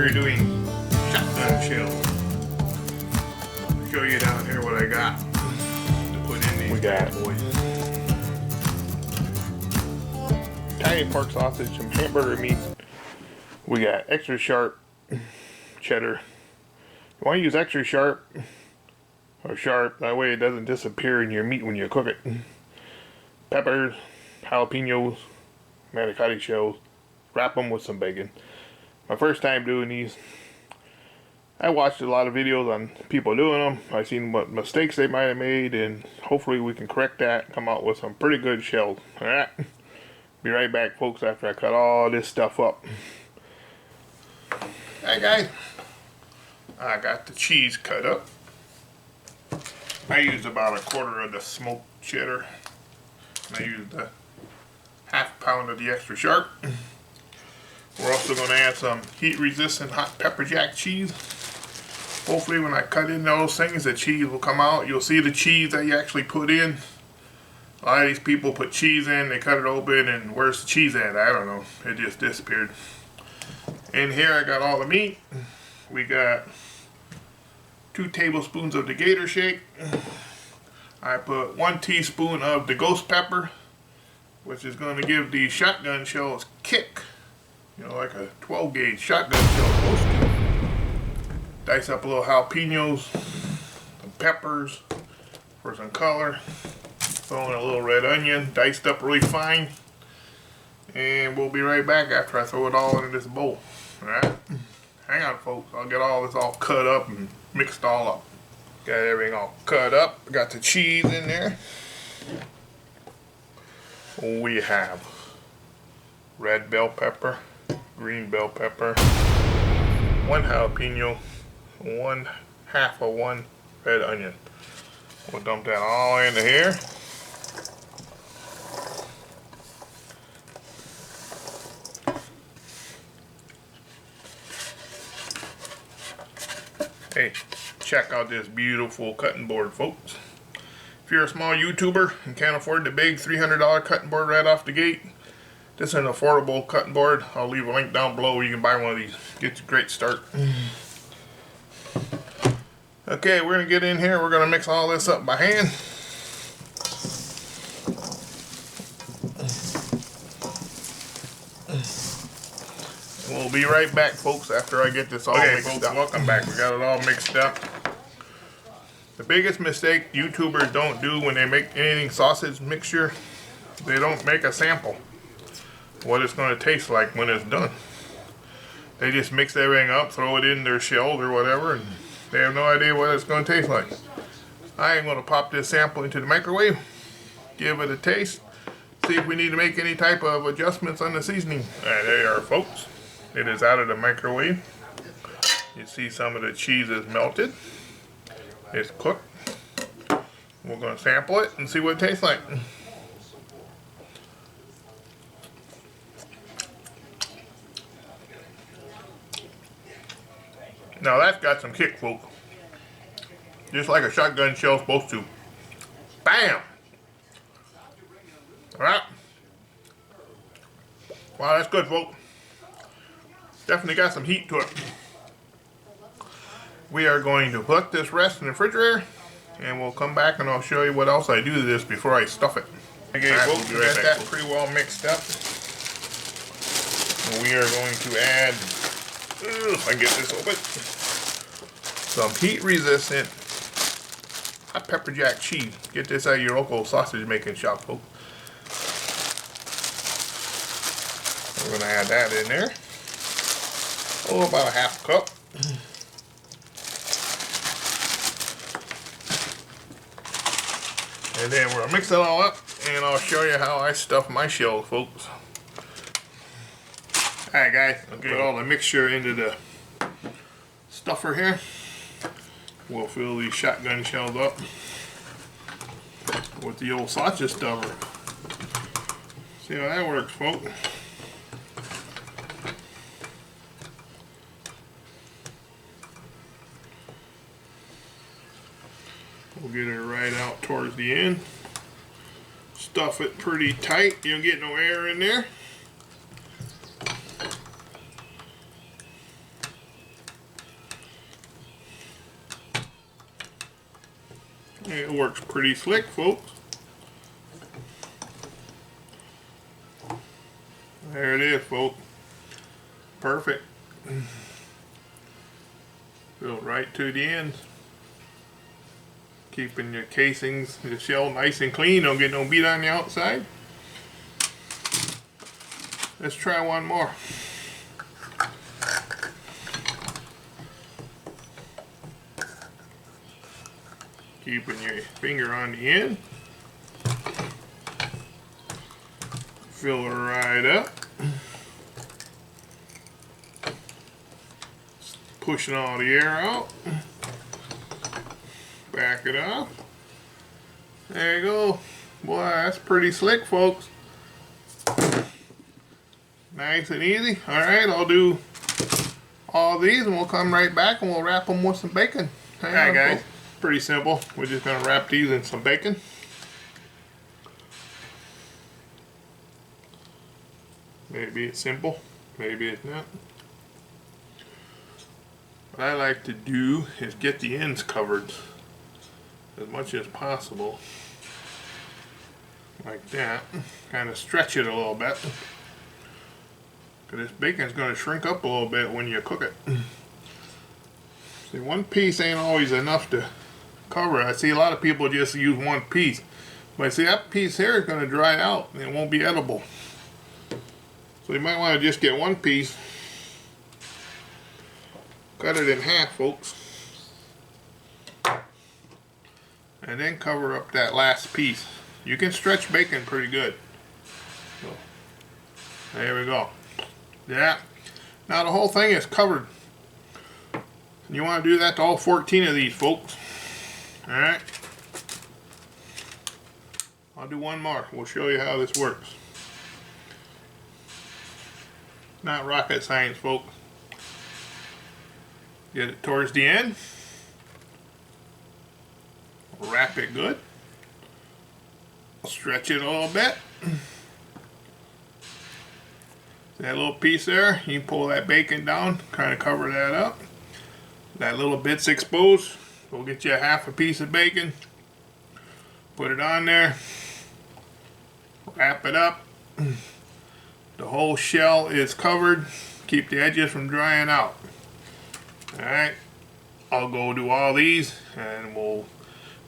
we're doing shotgun shells. I'll show you down here what I got to put in these. We got boys. tiny pork sausage, some hamburger meat. We got extra sharp cheddar. You want to use extra sharp or sharp, that way it doesn't disappear in your meat when you cook it. Peppers, jalapenos, manicotti shells. Wrap them with some bacon. My first time doing these. I watched a lot of videos on people doing them. I've seen what mistakes they might have made, and hopefully we can correct that and come out with some pretty good shells. Alright? Be right back, folks, after I cut all this stuff up. Alright, guys. I got the cheese cut up. I used about 1/4 of the smoked cheddar. And I used a ½ pound of the extra sharp. We're also going to add some heat-resistant hot pepper jack cheese. Hopefully when I cut in those things, the cheese will come out. You'll see the cheese that you actually put in. A lot of these people put cheese in, they cut it open, and where's the cheese at? I don't know. It just disappeared. In here I got all the meat. We got 2 tablespoons of the Gator Shake. I put 1 teaspoon of the ghost pepper, which is going to give the shotgun shells kick. You know, like a 12 gauge shotgun shell supposed to. Dice up a little jalapenos, some peppers for some color. Throw in a little red onion, diced up really fine. And we'll be right back after I throw it all into this bowl. Alright? Hang on, folks. I'll get all this all cut up and mixed all up. Got everything all cut up. Got the cheese in there. We have red bell pepper, green bell pepper, 1 jalapeno, 1/2 of 1 red onion. We'll dump that all into here. Hey, check out this beautiful cutting board, folks. If you're a small YouTuber and can't afford the big $300 cutting board right off the gate, this is an affordable cutting board. I'll leave a link down below where you can buy one of these. Get you a great start. Okay, we're going to get in here. We're going to mix all this up by hand. We'll be right back, folks, after I get this all mixed up. Welcome back. We got it all mixed up. The biggest mistake YouTubers don't do when they make anything sausage mixture, they don't make a sample. What it's going to taste like when it's done. They just mix everything up, throw it in their shells or whatever, and they have no idea what it's going to taste like. I am going to pop this sample into the microwave, give it a taste, see if we need to make any type of adjustments on the seasoning. Alright, there you are, folks. It is out of the microwave. You see some of the cheese is melted. It's cooked. We're going to sample it and see what it tastes like. Now that's got some kick, folks. Just like a shotgun shell's supposed to. Bam! Alright. Wow, that's good, folks. Definitely got some heat to it. We are going to let this rest in the refrigerator, and we'll come back and I'll show you what else I do to this before I stuff it. Okay, folks, we got that pretty well mixed up. We are going to add, if I can get this open, some heat-resistant hot pepper jack cheese. Get this out of your local sausage making shop, folks. We're going to add that in there. Oh, about a ½ cup. And then we'll mix it all up, and I'll show you how I stuff my shells, folks. Alright, guys, I'll get all the mixture into the stuffer here. We'll fill these shotgun shells up with the old sausage stuffer. See how that works, folks. We'll get it right out towards the end. Stuff it pretty tight. You don't get no air in there. It works pretty slick, folks. There it is, folks. Perfect. Filled right to the ends. Keeping your casings, the shell nice and clean. Don't get no beat on the outside. Let's try one more. Keeping your finger on the end. Fill it right up. Pushing all the air out. Back it up. There you go. Boy, that's pretty slick, folks. Nice and easy. Alright, I'll do all these and we'll come right back and we'll wrap them with some bacon. Alright guys, pretty simple. We're just going to wrap these in some bacon. Maybe it's simple, maybe it's not. What I like to do is get the ends covered as much as possible. Like that. Kind of stretch it a little bit. Because this bacon's going to shrink up a little bit when you cook it. See, one piece ain't always enough to cover it. I see a lot of people just use one piece. But see, that piece here is going to dry out and it won't be edible. So you might want to just get one piece. Cut it in half, folks. And then cover up that last piece. You can stretch bacon pretty good. So, there we go. Yeah. Now the whole thing is covered. You want to do that to all 14 of these, folks. Alright. I'll do one more. We'll show you how this works. Not rocket science, folks. Get it towards the end. Wrap it good. Stretch it a little bit. That little piece there, you can pull that bacon down, kind of cover that up. That little bit's exposed. We'll get you a half a piece of bacon. Put it on there. Wrap it up. The whole shell is covered. Keep the edges from drying out. Alright. I'll go do all these and we'll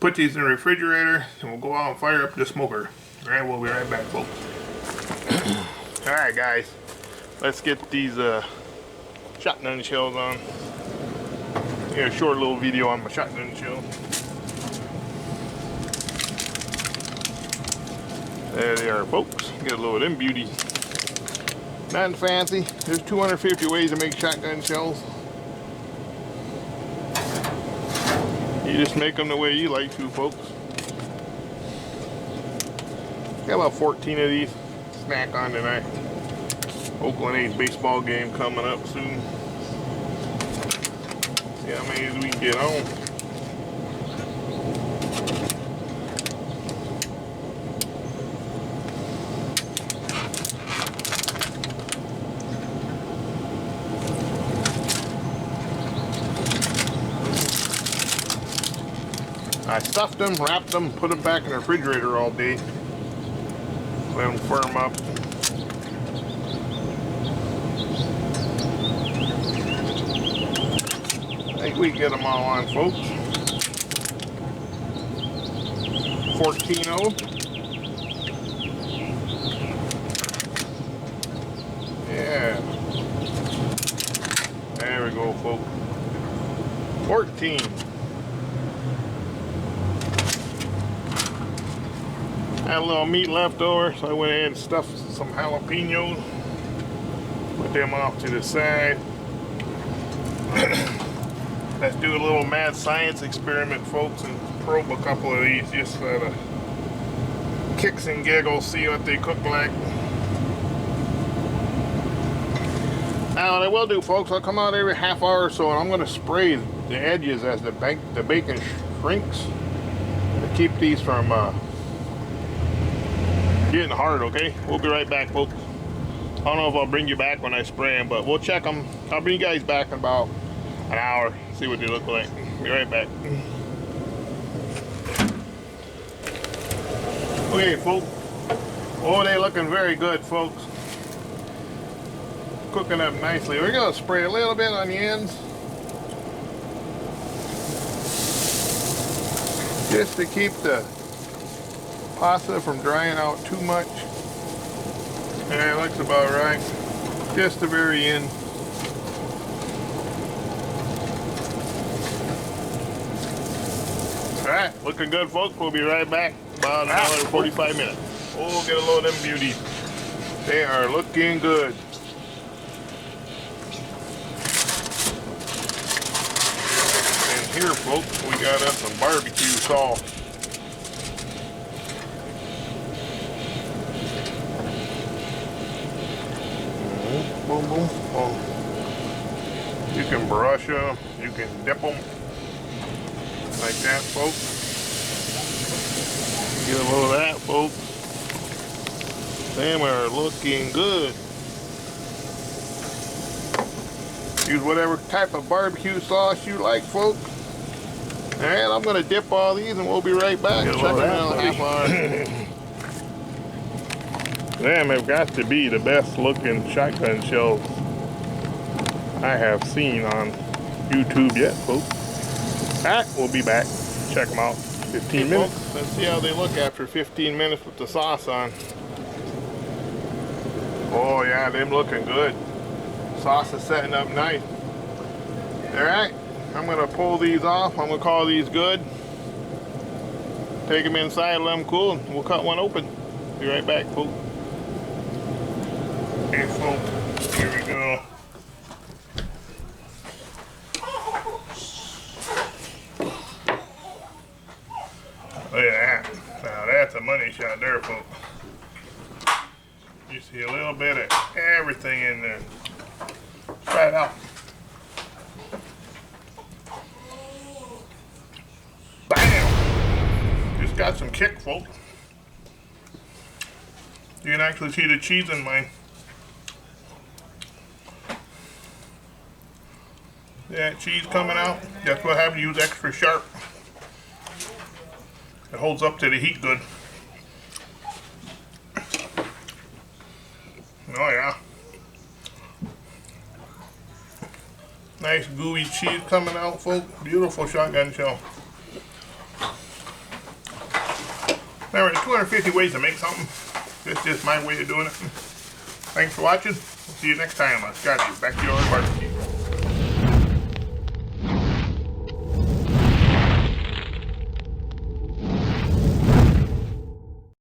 put these in the refrigerator and we'll go out and fire up the smoker. Alright, we'll be right back, folks. Alright guys, let's get these shotgun shells on. Here, a short little video on my shotgun shell. There they are, folks. Get a load of them beauties. Nothing fancy. There's 250 ways to make shotgun shells. You just make them the way you like to, folks. Got about 14 of these. Snack on tonight. Oakland A's baseball game coming up soon. See how many as we can get on. I stuffed them, wrapped them, put them back in the refrigerator all day. Let them firm up. I think we get them all on, folks. 14-0. Yeah. There we go, folks. 14. Had a little meat left over, so I went ahead and stuffed some jalapenos. Put them off to the side. Let's do a little mad science experiment, folks, and probe a couple of these just for the kicks and giggles, see what they cook like. Now what I will do, folks, I'll come out every half hour or so and I'm going to spray the edges as the bacon shrinks to keep these from getting hard, okay? We'll be right back, folks. I don't know if I'll bring you back when I spray them, but we'll check them. I'll bring you guys back in about an hour, see what they look like. Be right back. Okay, folks. Oh, they looking very good, folks. Cooking up nicely. We're gonna spray a little bit on the ends, just to keep the pasta from drying out too much. Yeah, it looks about right. Just the very end. Alright, looking good, folks. We'll be right back. About another 45 minutes. Oh, get a load of them beauties. They are looking good. And here, folks, we got us some barbecue sauce. Boom, boom, boom. You can brush them, you can dip them like that, folks. Get a little of that, folks. Them are looking good. Use whatever type of barbecue sauce you like, folks. And I'm gonna dip all these and we'll be right back. Check them out half hour. Them have got to be the best looking shotgun shells I have seen on YouTube yet, folks. Alright, we'll be back. Check them out. 15 minutes. Folks, let's see how they look after 15 minutes with the sauce on. Oh yeah, them looking good. Sauce is setting up nice. Alright, I'm gonna pull these off. I'm gonna call these good. Take them inside, let them cool, and we'll cut one open. Be right back, folks. Okay, folks, here we go. Look at that. Now that's a money shot there, folks. You see a little bit of everything in there. Try it out. Bam! Just got some kick, folks. You can actually see the cheese in mine. Yeah, cheese coming out. That's what happens. Use extra sharp. It holds up to the heat good. Oh yeah. Nice gooey cheese coming out, folks. Beautiful shotgun shell. There are 250 ways to make something. This is just my way of doing it. Thanks for watching. We'll see you next time on Scotty's Backyard Barbecue.